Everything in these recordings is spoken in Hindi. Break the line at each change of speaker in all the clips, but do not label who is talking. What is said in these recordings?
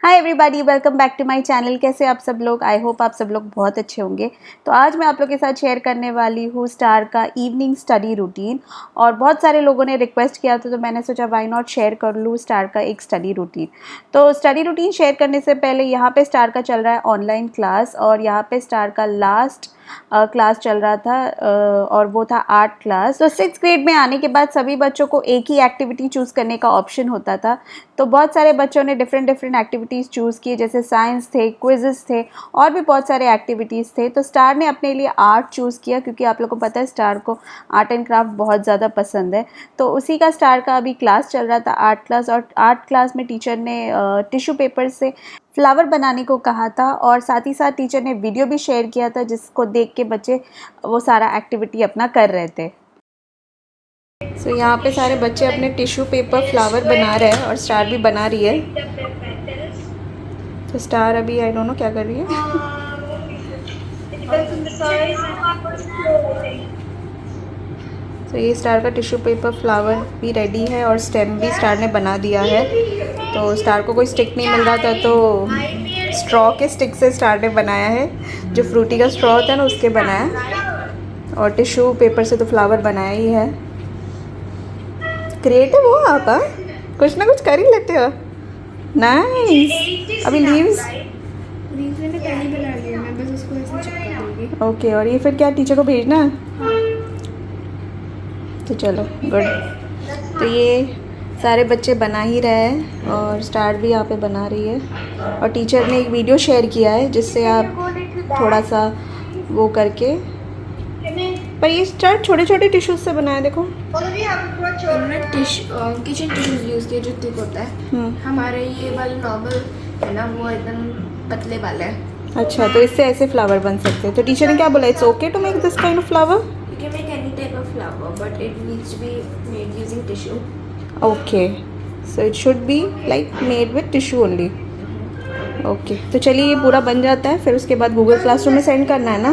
Hi everybody, welcome back to my channel. कैसे आप सब लोग? आई होप आप सब लोग बहुत अच्छे होंगे। तो आज मैं आप लोग के साथ शेयर करने वाली हूँ स्टार का इवनिंग स्टडी रूटीन। और बहुत सारे लोगों ने रिक्वेस्ट किया था तो मैंने सोचा व्हाई नॉट शेयर कर लूँ स्टार का एक स्टडी रूटीन। तो स्टडी रूटीन शेयर करने से पहले यहाँ पे स्टार का चल रहा है ऑनलाइन क्लास, और यहाँ पे स्टार का लास्ट क्लास चल रहा था और वो था आर्ट क्लास। तो 6th ग्रेड में आने के बाद सभी बच्चों को एक ही एक्टिविटी चूज़ करने का ऑप्शन होता था। तो बहुत सारे बच्चों ने डिफरेंट एक्टिविटीज़ चूज़ किए, जैसे साइंस थे, क्विजेस थे और भी बहुत सारे एक्टिविटीज़ थे। तो स्टार ने अपने लिए आर्ट चूज़ किया, क्योंकि आप लोगों को पता है स्टार को आर्ट एंड क्राफ्ट बहुत ज़्यादा पसंद है। तो उसी का स्टार का अभी क्लास चल रहा था, आर्ट क्लास। और आर्ट क्लास में टीचर ने टिश्यू पेपर से फ्लावर बनाने को कहा था, और साथ ही साथ टीचर ने वीडियो भी शेयर किया था जिसको देख के बच्चे वो सारा एक्टिविटी अपना कर रहे थे। सो यहाँ पे सारे बच्चे अपने टिश्यू पेपर फ्लावर बना रहे हैं और स्टार भी बना रही है। तो स्टार अभी आई डोंट नो क्या कर रही है। तो ये स्टार का टिश्यू पेपर फ्लावर भी रेडी है और स्टेम भी स्टार ने बना दिया है। तो स्टार को कोई स्टिक नहीं मिल रहा था तो स्ट्रॉ के स्टिक से स्टार ने बनाया है, जो फ्रूटी का स्ट्रॉ होता है ना उसके बनाया। और टिश्यू पेपर से तो फ्लावर बनाया ही है। क्रिएटिव हो आप, कुछ ना कुछ कर ही लेते हो। नाइस। अभी लीव्स
मैंने पहले बना लिया, मैं बस उसको ऐसे चिपका दूंगी।
ओके, और ये फिर क्या टीचर को भेजना है? तो चलो गुड। तो ये सारे बच्चे बना ही रहे हैं और स्टार भी यहाँ पे बना रही है। और टीचर ने एक वीडियो शेयर किया है जिससे आप थोड़ा सा वो करके, पर ये स्टार छोटे छोटे टिश्यूज से बनाया। देखो
हमने किचन टिश्यूज यूज़ किए जो थिक होता है। हमारे ये वाले नॉर्मल है ना, वो एकदम पतले वाले हैं।
अच्छा, तो इससे ऐसे फ्लावर बन सकते हैं। तो टीचर ने क्या बोला? It's okay to make this kind of flower?
You can make any type of flower, but it needs to be made using tissue.
Okay, so it should be like made with tissue only. Okay, तो चलिए ये पूरा बन जाता है, फिर उसके बाद गूगल क्लासरूम में सेंड करना है ना?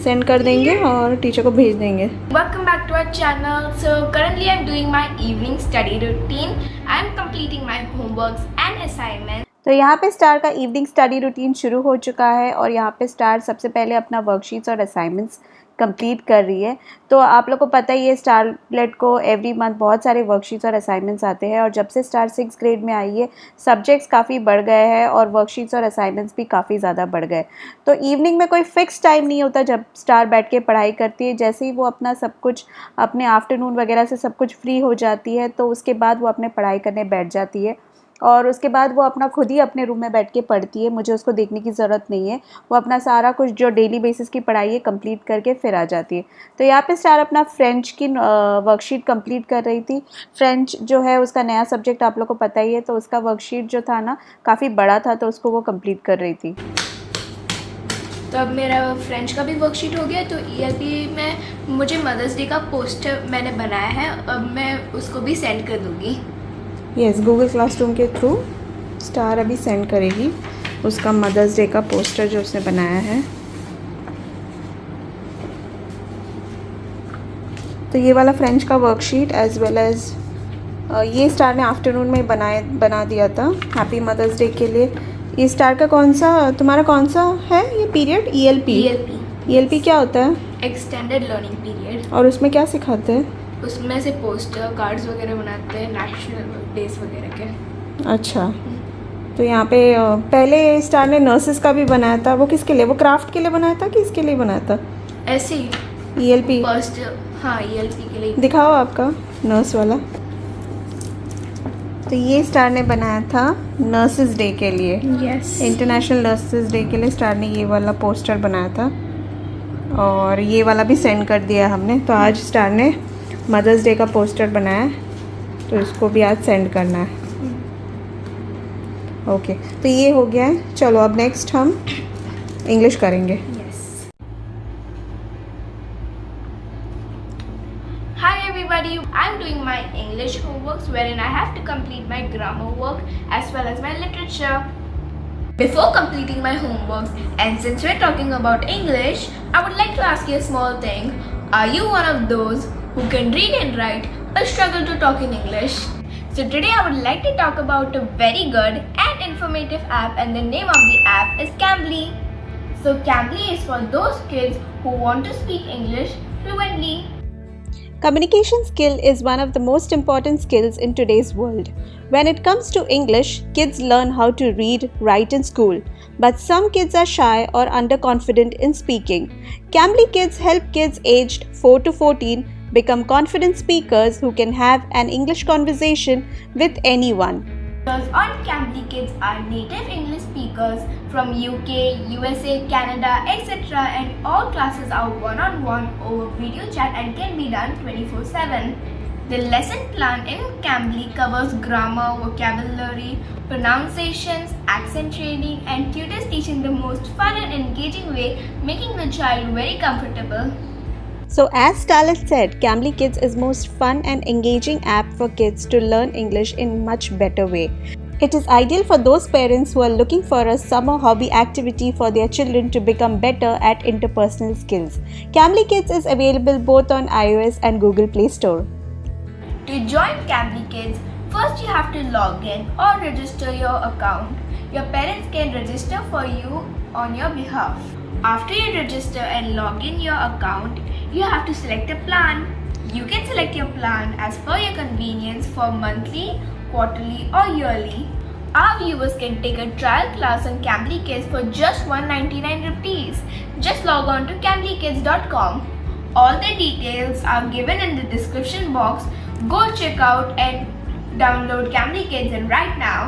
सेंड कर देंगे और टीचर को भेज देंगे।
Welcome back to our channel. So currently I'm doing my evening study routine. I'm completing my homeworks and assignments.
तो यहाँ पे स्टार का इवनिंग स्टडी रूटीन शुरू हो चुका है और यहाँ पे स्टार सबसे पहले अपना वर्कशीट्स और असाइनमेंट्स कंप्लीट कर रही है। तो आप लोग को पता ही है स्टारलेट को एवरी मंथ बहुत सारे वर्कशीट्स और असाइनमेंट्स आते हैं, और जब से स्टार 6th ग्रेड में आई है सब्जेक्ट्स काफ़ी बढ़ गए हैं और वर्कशीट्स और असाइनमेंट्स भी काफ़ी ज़्यादा बढ़ गए। तो इवनिंग में कोई फिक्स टाइम नहीं होता जब स्टार बैठ के पढ़ाई करती है। जैसे ही वो अपना सब कुछ अपने आफ्टरनून वगैरह से सब कुछ फ्री हो जाती है तो उसके बाद वो अपने पढ़ाई करने बैठ जाती है, और उसके बाद वो अपना खुद ही अपने रूम में बैठ के पढ़ती है। मुझे उसको देखने की ज़रूरत नहीं है। वो अपना सारा कुछ जो डेली बेसिस की पढ़ाई है कंप्लीट करके फिर आ जाती है। तो यहाँ पे स्टार अपना फ्रेंच की वर्कशीट कंप्लीट कर रही थी। फ्रेंच जो है उसका नया सब्जेक्ट आप लोग को पता ही है, तो उसका वर्कशीट जो था ना काफ़ी बड़ा था, तो उसको वो कंप्लीट कर रही थी।
तो अब मेरा फ्रेंच का भी वर्कशीट हो गया। तो ELP में मुझे मदर्स डे का पोस्टर मैंने बनाया है, अब मैं उसको भी सेंड कर दूँगी।
यस, गूगल क्लासरूम के थ्रू स्टार अभी सेंड करेगी उसका मदर्स डे का पोस्टर जो उसने बनाया है। तो ये वाला फ्रेंच का वर्कशीट एज वेल एज ये स्टार ने आफ्टरनून में बना दिया था हैप्पी मदर्स डे के लिए। ये स्टार का तुम्हारा कौन सा है ये पीरियड? ELP क्या होता है?
Extended learning period.
और उसमें क्या सिखाते हैं?
उसमें से पोस्टर कार्ड्स वगैरह बनाते हैं नेशनल डेज वगैरह के।
अच्छा, तो यहाँ पे पहले स्टार ने नर्सेस का भी बनाया था। वो किसके लिए? वो क्राफ्ट के लिए बनाया था कि इसके लिए बनाया था?
ऐसे ही
ELP
फर्स्ट, हाँ ELP के लिए।
दिखाओ आपका नर्स वाला। तो ये स्टार ने बनाया था नर्सेस डे के लिए।
यस,
इंटरनेशनल नर्सेस डे के लिए स्टार ने ये वाला पोस्टर बनाया था और ये वाला भी सेंड कर दिया हमने। तो आज स्टार ने मदर्स डे का पोस्टर बनाया, तो इसको भी आज सेंड करना है। ओके, तो ये हो गया है। चलो अब नेक्स्ट हम इंग्लिश करेंगे।
Hi everybody, I'm doing my English homeworks wherein I have to complete my grammar work as well as my literature. Before completing my homework, and since we're talking about English, I would like to ask you a small thing. Are you one of those who can read and write but struggle to talk in English? So today I would like to talk about a very good and informative app, and the name of the app is Cambly. So Cambly is for those kids who want to speak English fluently.
Communication skill is one of the most important skills in today's world. When it comes to English, kids learn how to read, write in school, but some kids are shy or underconfident in speaking. Cambly Kids help kids aged 4 to 14 become confident speakers who can have an English conversation with anyone.
Because on Cambly Kids are native English speakers from UK, USA, Canada, etc. and all classes are one-on-one over video chat and can be done 24/7. The lesson plan in Cambly covers grammar, vocabulary, pronunciations, accent training, and tutors teaching the most fun and engaging way, making the child very comfortable.
So as Talat said, Cambly Kids is most fun and engaging app for kids to learn English in much better way. It is ideal for those parents who are looking for a summer hobby activity for their children to become better at interpersonal skills. Cambly Kids is available both on iOS and Google Play Store.
To join Cambly Kids, first you have to log in or register your account. Your parents can register for you on your behalf. After you register and log in your account, you have to select a plan. You can select your plan as per your convenience for monthly, quarterly or yearly. Our viewers can take a trial class on Cambly Kids for just 199 rupees. Just log on to camblykids.com. All the details are given in the description box. Go check out and download Cambly Kids and right now.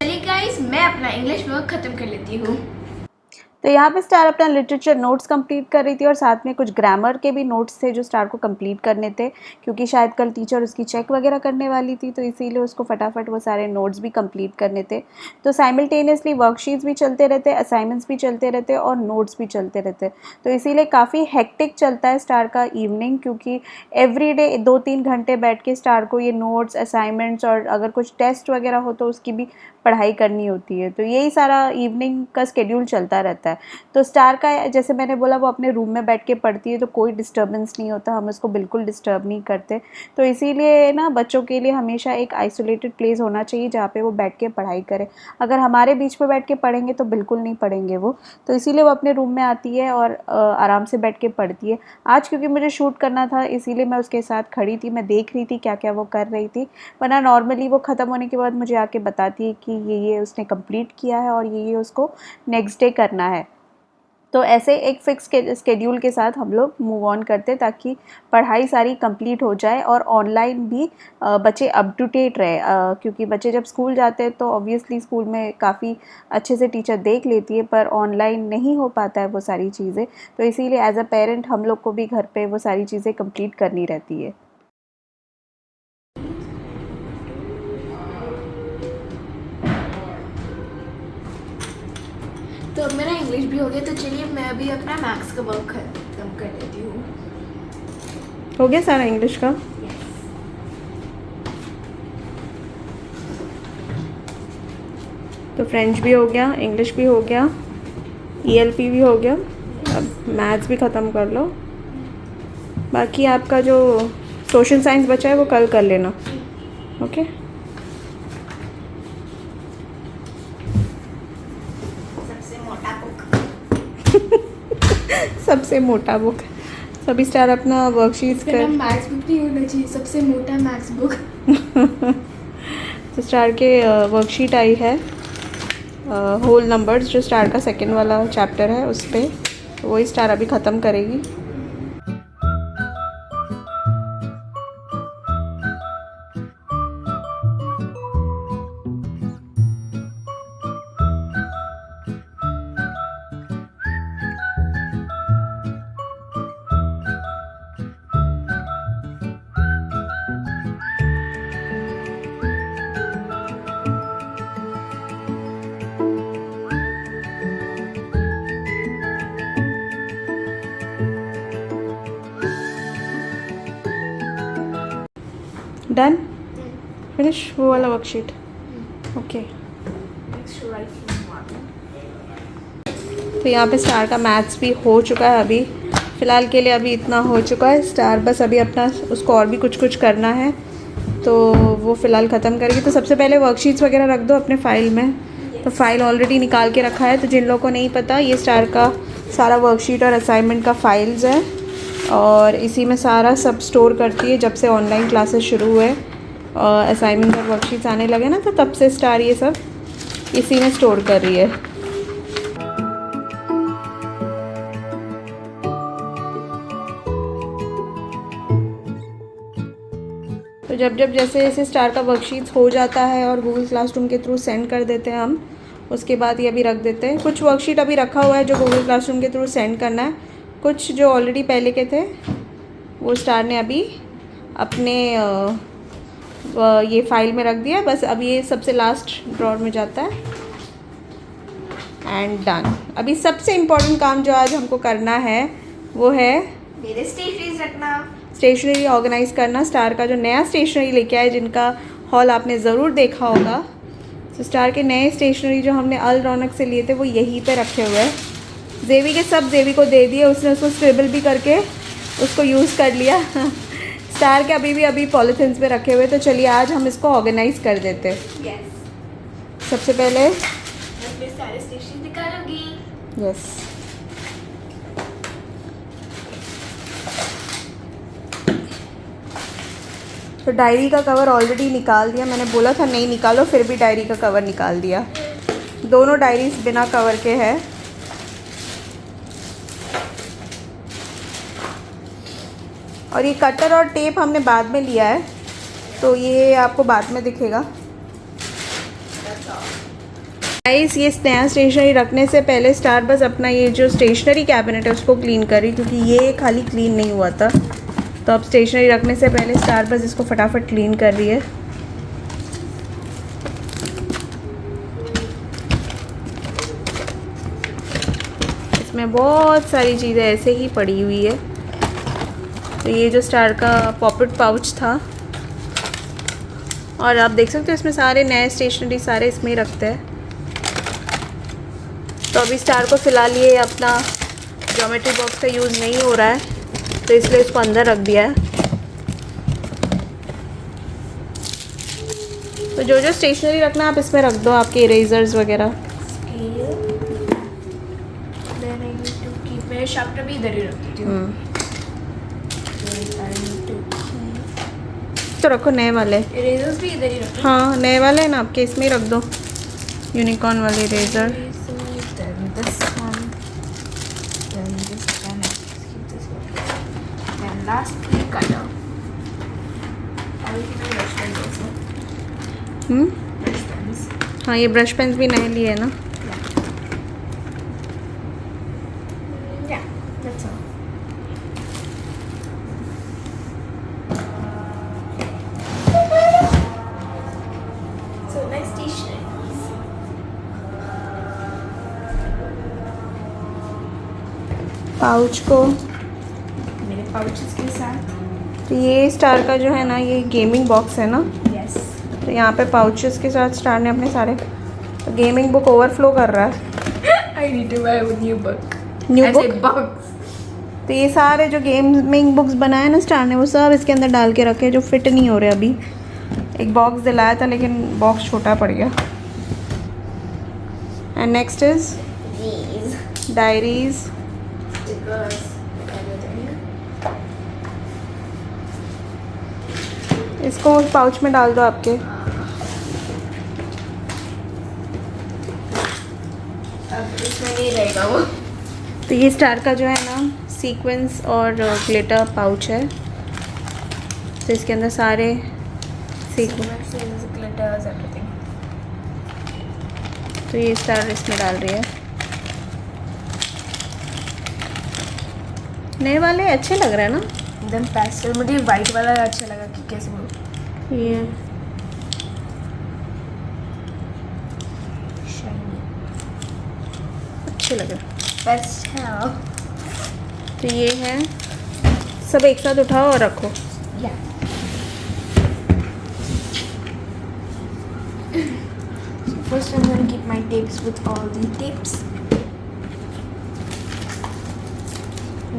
चलिए guys, मैं अपना इंग्लिश वर्क खत्म कर लेती हूँ.
तो यहाँ पे स्टार अपना लिटरेचर नोट्स कंप्लीट कर रही थी और साथ में कुछ ग्रामर के भी नोट्स थे जो स्टार को कंप्लीट करने थे, क्योंकि शायद कल टीचर उसकी चेक वगैरह करने वाली थी, तो इसीलिए उसको फटाफट वो सारे नोट्स भी कंप्लीट करने थे. तो साइमल्टेनियसली वर्कशीट्स भी चलते रहते, असाइनमेंट्स भी चलते रहते और नोट्स भी चलते रहते. तो इसीलिए काफ़ी हेक्टिक चलता है स्टार का इवनिंग, क्योंकि एवरीडे 2-3 घंटे बैठ के स्टार को ये नोट्स, असाइनमेंट्स और अगर कुछ टेस्ट वगैरह हो तो उसकी भी पढ़ाई करनी होती है. तो यही सारा इवनिंग का स्केड्यूल चलता रहता है. तो स्टार का, जैसे मैंने बोला, वो अपने रूम में बैठ के पढ़ती है तो कोई डिस्टर्बेंस नहीं होता, हम उसको बिल्कुल डिस्टर्ब नहीं करते. तो इसीलिए ना बच्चों के लिए हमेशा एक आइसोलेटेड प्लेस होना चाहिए जहाँ पे वो बैठ के पढ़ाई करे. अगर हमारे बीच में बैठ के पढ़ेंगे तो बिल्कुल नहीं पढ़ेंगे वो. तो इसीलिए वो अपने रूम में आती है और आराम से बैठ के पढ़ती है. आज क्योंकि मुझे शूट करना था इसीलिए मैं उसके साथ खड़ी थी, मैं देख रही थी क्या क्या वो कर रही थी. वरना नॉर्मली वो ख़त्म होने के बाद मुझे आके बताती है कि ये उसने कंप्लीट किया है और ये उसको नेक्स्ट डे करना है. तो ऐसे एक फिक्स स्केड्यूल के साथ हम लोग मूव ऑन करते ताकि पढ़ाई सारी कंप्लीट हो जाए और ऑनलाइन भी बच्चे अप टू डेट रहे, क्योंकि बच्चे जब स्कूल जाते हैं तो ऑब्वियसली स्कूल में काफ़ी अच्छे से टीचर देख लेती है, पर ऑनलाइन नहीं हो पाता है वो सारी चीज़ें. तो इसीलिए एज अ पेरेंट हम लोग को भी घर पे वो सारी चीज़ें कंप्लीट करनी रहती है.
तो अब मेरा इंग्लिश भी हो गया, तो चलिए मैं अभी अपना मैथ्स का वर्क खत्म कर लेती हूँ.
हो गया सारा इंग्लिश का? तो फ्रेंच भी हो गया, इंग्लिश भी हो गया, ELP भी हो गया. अब मैथ्स भी ख़त्म कर लो. बाकी आपका जो सोशल साइंस बचा है वो कल कर लेना. ओके? सबसे मोटा बुक. सभी स्टार अपना वर्कशीट्स कर.
मैथ्स बुक नहीं होना चाहिए, सबसे मोटा मैथ्स बुक.
तो स्टार के वर्कशीट आई है होल नंबर्स, जो स्टार का सेकंड वाला चैप्टर है उस पर. तो वही स्टार अभी ख़त्म करेगी. डन? फिनिश वो वाला वर्कशीट? ओके. तो यहाँ पे स्टार का मैथ्स भी हो चुका है. अभी फ़िलहाल के लिए अभी इतना हो चुका है. स्टार बस अभी अपना उसको और भी कुछ करना है तो वो फ़िलहाल ख़त्म करेगी. तो सबसे पहले वर्कशीट्स वगैरह रख दो अपने फ़ाइल में. तो फाइल ऑलरेडी निकाल के रखा है। तो जिन लोगों को नहीं पता, ये स्टार का सारा वर्कशीट और असाइनमेंट का फाइल्स है और इसी में सारा सब स्टोर करती है। जब से ऑनलाइन क्लासेस शुरू हुए और असाइनमेंट और वर्कशीट्स आने लगे ना, तो तब से स्टार ये सब इसी में स्टोर कर रही है। तो जब जैसे जैसे स्टार का वर्कशीट्स हो जाता है और गूगल क्लासरूम के थ्रू सेंड कर देते हैं हम, उसके बाद ये अभी रख देते हैं। कुछ वर्कशीट अभी रखा हुआ है जो गूगल क्लासरूम के थ्रू सेंड करना है, कुछ जो ऑलरेडी पहले के थे वो स्टार ने अभी अपने ये फाइल में रख दिया। बस अब ये सबसे लास्ट ड्रॉर में जाता है एंड डन। अभी सबसे इम्पोर्टेंट काम जो आज हमको करना है वो है
मेरे स्टेशनरीज रखना,
स्टेशनरी ऑर्गेनाइज़ करना। स्टार का जो नया स्टेशनरी लेके आए, जिनका हॉल आपने ज़रूर देखा होगा, तो स्टार के नए स्टेशनरी जो हमने अल रौनक से लिए थे वो यहीं पे रखे हुए हैं। जेवी के सब जेवी को दे दिए, उसने उसको स्क्रिबल भी करके उसको यूज़ कर लिया। स्टार के अभी पॉलीथिन्स में रखे हुए। तो चलिए आज हम इसको ऑर्गेनाइज़ कर देते हैं।
yes.
सबसे पहले
मैं अपने सारे स्टेशन निकालूंगी।
यस, तो डायरी का कवर ऑलरेडी निकाल दिया। मैंने बोला था नहीं निकालो, फिर भी डायरी का कवर निकाल दिया। दोनों डायरीज बिना कवर के है। और ये कटर और टेप हमने बाद में लिया है, तो ये आपको बाद में दिखेगा। गाइस, ये नया स्टेशनरी रखने से पहले स्टार बस अपना ये जो स्टेशनरी कैबिनेट है उसको क्लीन करी, क्योंकि ये खाली क्लीन नहीं हुआ था। तो अब स्टेशनरी रखने से पहले स्टार बस इसको फटाफट क्लीन कर रही है। इसमें बहुत सारी चीज़ें ऐसे ही पड़ी हुई है। तो ये जो स्टार का पॉकेट पाउच था, और आप देख सकते हो इसमें सारे नए स्टेशनरी सारे इसमें ही रखते हैं। तो अभी स्टार को फ़िलहाल ये अपना ज्योमेट्री बॉक्स का यूज़ नहीं हो रहा है, तो इसलिए इसको अंदर रख दिया है। तो जो जो स्टेशनरी रखना आप इसमें रख दो, आपके इरेजर्स वगैरह।
मेरे शार्पनर भी इधर ही रख देती हूँ।
तो रखो नए वाले
इरेजर्स भी इधर ही रखो।
हाँ, नए वाले हैं ना आपके, इसमें ही रख दो यूनिकॉर्न वाले eraser.
Lastly, cutter. I will keep my brush pens also. Brush pens.
हाँ, ये ब्रश पेन्स भी नए लिए ना।
Yeah, that's all. So next stationery.
Pouch को
पाउचेस के साथ।
तो ये स्टार का जो है ना, ये गेमिंग बॉक्स है ना।
यस।
तो यहाँ पे पाउचेस के साथ स्टार ने अपने सारे, तो गेमिंग बुक ओवरफ्लो कर रहा है।
I need to buy a new book.
New book
box.
तो ये सारे जो गेमिंग बुक्स बनाए ना स्टार ने, वो सब इसके अंदर डाल के रखे, जो फिट नहीं हो रहे। अभी एक बॉक्स दिलाया था लेकिन बॉक्स छोटा पड़ गया। And next is diaries,
stickers,
इसको पाउच में डाल दो आपके।
अब इसमें नहीं रहेगा वो।
तो ये स्टार का जो है ना सीक्वेंस और ग्लिटर पाउच है। तो इसके अंदर सारे सीक्वेंस,
glitters, everything.
तो ये स्टार इसमें डाल रही है। नए वाले अच्छे लग रहे हैं ना
एकदम पेस्टल। मुझे वाइट वाला अच्छा लगा कि कैसे वो
ये
शाइनी
अच्छे लग रहे हैं।
पेस्टल।
तो ये है, सब एक साथ उठाओ और रखो।
या first I'm going to keep my tapes with all the tapes.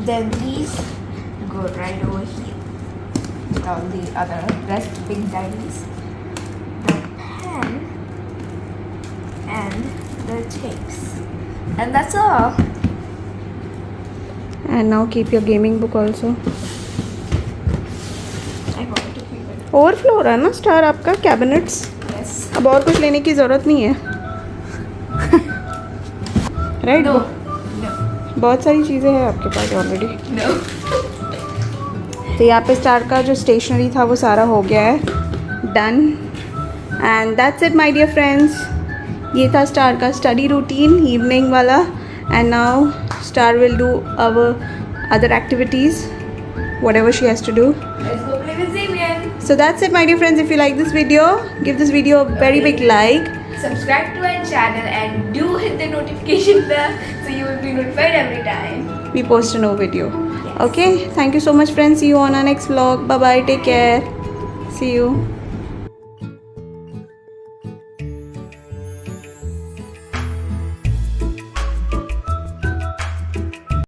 Then these go right over here with all the other rest big diaries. The pen and the tapes. And that's all.
And now keep your gaming book also.
I wanted to keep it.
Overflow हो रहा है ना स्टार आपका कैबिनेट्स.
Yes.
अब और कुछ लेने की ज़रूरत नहीं है. Right
No.
बहुत सारी चीज़ें हैं आपके पास ऑलरेडी.
No.
तो यहाँ पे स्टार का जो स्टेशनरी था वो सारा हो गया है. Done. And that's it my dear friends. ये था स्टार का स्टडी रूटीन इवनिंग वाला. And now star will do our other activities whatever she has to do.
Let's go play with Xavier.
So that's it my dear friends. If you like this video, give this video a very big like.
Subscribe to our channel and do hit the notification bell so you will be notified every time.
We post a new video.
Yes.
Okay, thank you so much friends. See you on our next vlog. Bye bye, take care. See you.